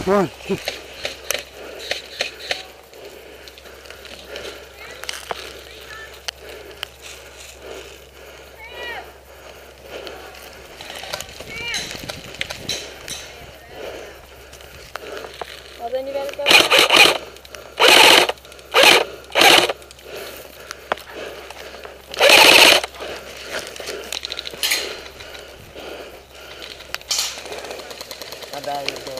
One. Well, then you better go. My bad, you go.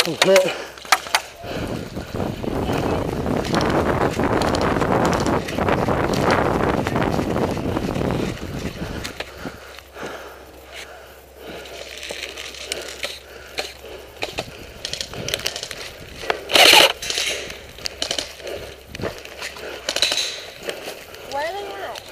Okay. Where are they at?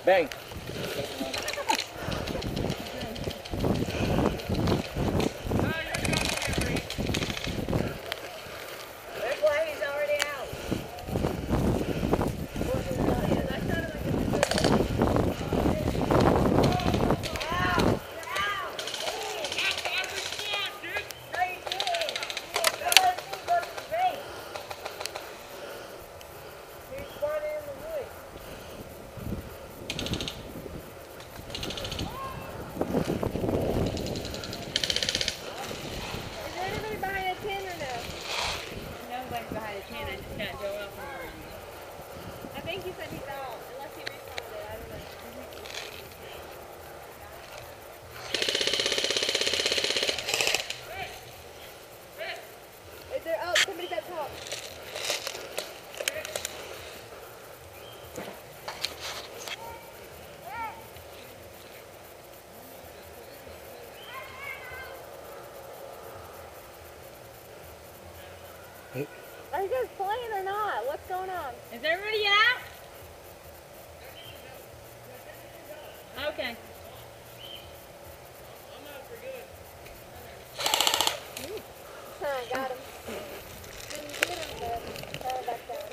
Bang. That's why he's already out. I think he said he's out, unless he responded. I don't know. Is there? Oh, somebody's at top. Are you guys playing or not? What's going on? Is everybody out? Okay. Got him. Didn't get him, but throw him back down.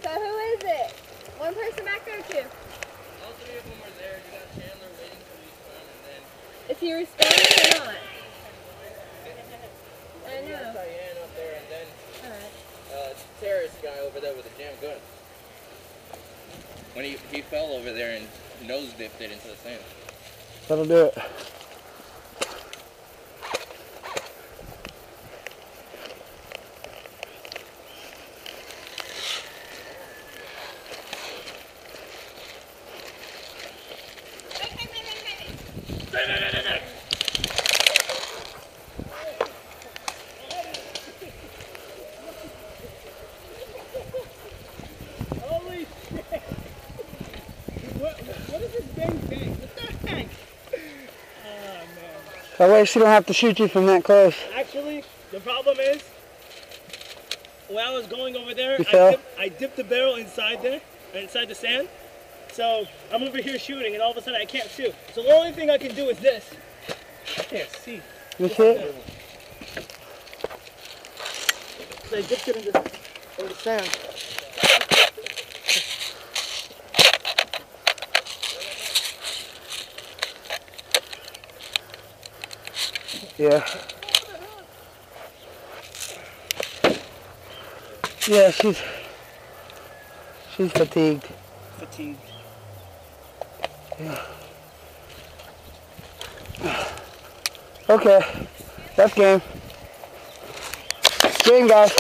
So who is it? One person back there, two? All three of them are there. You got Chandler waiting to respawn, and then... Is he responding or not? I You got know. Cheyenne up there, and then... Alright. terrorist guy over there with a jam gun. When he fell over there and nose dipped it into the sand. That'll do it. Holy shit! What is this bang bang? What the heck? Oh man. That way she don't have to shoot you from that close. Actually, the problem is, when I was going over there, You fell? I dipped the barrel inside there, inside the sand. So I'm over here shooting, and all of a sudden I can't shoot. So the only thing I can do is this. I can't see. That's it? So I dipped it into the sand. Yeah. Yeah, she's fatigued. Fatigued. Yeah. Okay, that's game. Game, guys.